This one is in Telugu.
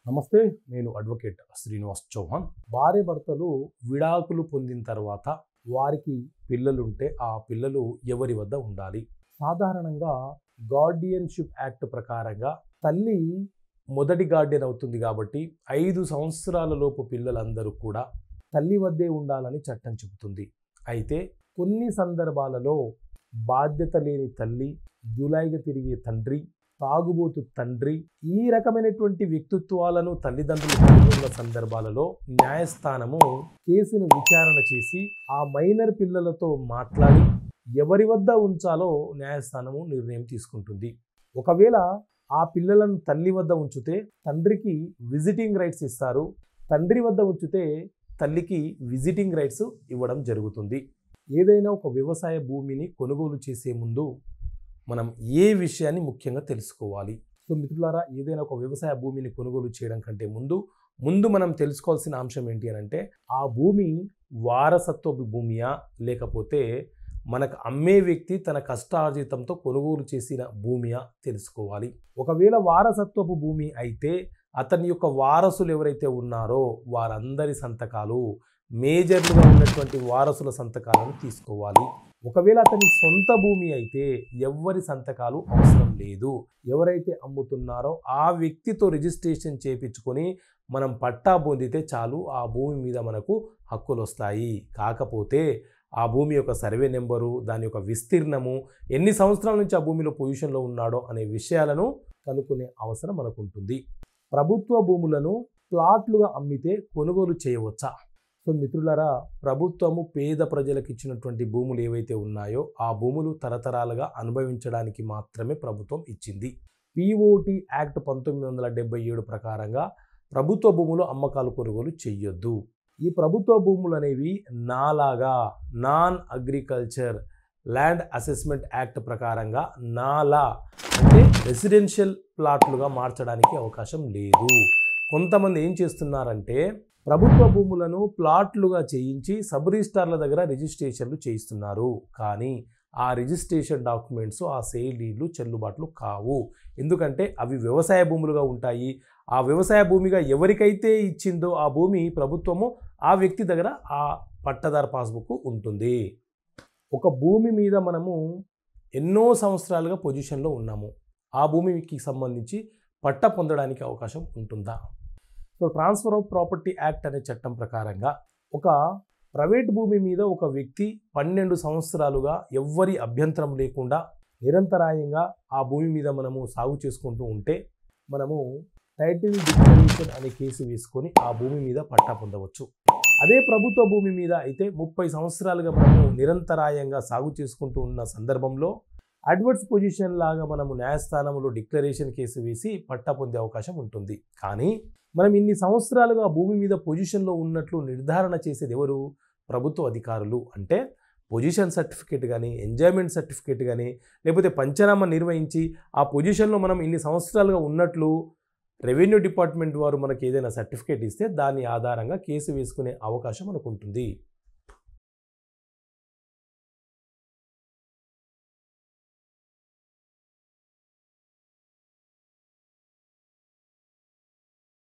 నమస్తే, నేను అడ్వకేట్ శ్రీనివాస్ చౌహాన్. భార్య భర్తలు విడాకులు పొందిన తర్వాత వారికి పిల్లలుంటే ఆ పిల్లలు ఎవరి వద్ద ఉండాలి? సాధారణంగా గార్డియన్షిప్ యాక్ట్ ప్రకారంగా తల్లి మొదటి గార్డియన్ అవుతుంది కాబట్టి 5 సంవత్సరాల లోపు పిల్లలందరూ కూడా తల్లి వద్దే ఉండాలని చట్టం చెబుతుంది. అయితే కొన్ని సందర్భాలలో బాధ్యత లేని తల్లి, జూలాయిగా తిరిగే తండ్రి, తాగుబోతు తండ్రి, ఈ రకమైనటువంటి వ్యక్తిత్వాలను తల్లిదండ్రులు కలిగి ఉన్న సందర్భాలలో న్యాయస్థానము కేసును విచారణ చేసి ఆ మైనర్ పిల్లలతో మాట్లాడి ఎవరి వద్ద ఉంచాలో న్యాయస్థానము నిర్ణయం తీసుకుంటుంది. ఒకవేళ ఆ పిల్లలను తల్లి వద్ద ఉంచితే తండ్రికి విజిటింగ్ రైట్స్ ఇస్తారు, తండ్రి వద్ద ఉంచితే తల్లికి విజిటింగ్ రైట్స్ ఇవ్వడం జరుగుతుంది. ఏదైనా ఒక వ్యవసాయ భూమిని కొనుగోలు చేసే ముందు మనం ఏ విషయాన్ని ముఖ్యంగా తెలుసుకోవాలి? సో మిత్రులారా, ఏదైనా ఒక వ్యవసాయ భూమిని కొనుగోలు చేయడం కంటే ముందు మనం తెలుసుకోవాల్సిన అంశం ఏంటి అని అంటే, ఆ భూమి వారసత్వపు భూమియా లేకపోతే మనకు అమ్మే వ్యక్తి తన కష్టార్జితంతో కొనుగోలు చేసిన భూమియా తెలుసుకోవాలి. ఒకవేళ వారసత్వపు భూమి అయితే అతని యొక్క వారసులు ఎవరైతే ఉన్నారో వారందరి సంతకాలు, మేజర్లుగా ఉన్నటువంటి వారసుల సంతకాలను తీసుకోవాలి. ఒకవేళ అతని సొంత భూమి అయితే ఎవ్వరి సంతకాలు అవసరం లేదు. ఎవరైతే అమ్ముతున్నారో ఆ వ్యక్తితో రిజిస్ట్రేషన్ చేయించుకొని మనం పట్టా పొందితే చాలు, ఆ భూమి మీద మనకు హక్కులు వస్తాయి. కాకపోతే ఆ భూమి యొక్క సర్వే నెంబరు, దాని యొక్క విస్తీర్ణము, ఎన్ని సంవత్సరాల నుంచి ఆ భూమిలో పొజిషన్లో ఉన్నాడో అనే విషయాలను కనుక్కునే అవసరం మనకు ఉంటుంది. ప్రభుత్వ భూములను ప్లాట్లుగా అమ్మితే కొనుగోలు చేయవచ్చా? సో మిత్రులారా, ప్రభుత్వము పేద ప్రజలకు ఇచ్చినటువంటి భూములు ఏవైతే ఉన్నాయో ఆ భూములు తరతరాలుగా అనుభవించడానికి మాత్రమే ప్రభుత్వం ఇచ్చింది. పిఓటి యాక్ట్ 1977 ప్రకారంగా ప్రభుత్వ భూములు అమ్మకాలు కొనుగోలు చెయ్యొద్దు. ఈ ప్రభుత్వ భూములు అనేవి నాలాగా non agriculture land assessment act ప్రకారంగా నాలా అంటే రెసిడెన్షియల్ ప్లాట్లుగా మార్చడానికి అవకాశం లేదు. కొంతమంది ఏం చేస్తున్నారంటే ప్రభుత్వ భూములను ప్లాట్లుగా చేయించి సబ్ రిజిస్ట్రార్ల దగ్గర రిజిస్ట్రేషన్లు చేయిస్తున్నారు. కానీ ఆ రిజిస్ట్రేషన్ డాక్యుమెంట్స్, ఆ సేల్ డీడ్లు చెల్లుబాట్లు కావు. ఎందుకంటే అవి వ్యవసాయ భూములుగా ఉంటాయి. ఆ వ్యవసాయ భూమిగా ఎవరికైతే ఇచ్చిందో ఆ భూమి ప్రభుత్వము ఆ వ్యక్తి దగ్గర ఆ పట్టదారు పాస్బుక్ ఉంటుంది. ఒక భూమి మీద మనము ఎన్నో సంవత్సరాలుగా పొజిషన్లో ఉన్నాము. ఆ భూమికి సంబంధించి పట్ట పొందడానికి అవకాశం ఉంటుందా? So transfer of property act అనే చట్టం ప్రకారంగా ఒక ప్రైవేట్ భూమి మీద ఒక వ్యక్తి 12 సంవత్సరాలుగా ఎవ్వరి అభ్యంతరం లేకుండా నిరంతరాయంగా ఆ భూమి మీద మనము సాగు చేసుకుంటూ ఉంటే మనము టైటిల్ డిక్లరేషన్ అనే కేసు వేసుకొని ఆ భూమి మీద పట్టా పొందవచ్చు. అదే ప్రభుత్వ భూమి మీద అయితే 30 సంవత్సరాలుగా మనము నిరంతరాయంగా సాగు చేసుకుంటూ ఉన్న సందర్భంలో అడ్వర్స్ పొజిషన్ లాగా మనము న్యాయస్థానంలో డిక్లరేషన్ కేసు వేసి పట్టా పొందే అవకాశం ఉంటుంది. కానీ మనం ఇన్ని సంవత్సరాలుగా భూమి మీద పొజిషన్లో ఉన్నట్లు నిర్ధారణ చేసేది ఎవరు? ప్రభుత్వ అధికారులు. అంటే పొజిషన్ సర్టిఫికేట్ కానీ, ఎంజాయ్మెంట్ సర్టిఫికేట్ కానీ, లేకపోతే పంచనామా నిర్వహించి ఆ పొజిషన్లో మనం ఇన్ని సంవత్సరాలుగా ఉన్నట్లు రెవెన్యూ డిపార్ట్మెంట్ వారు మనకి ఏదైనా సర్టిఫికేట్ ఇస్తే దాని ఆధారంగా కేసు వేసుకునే అవకాశం మనకు ఉంటుంది.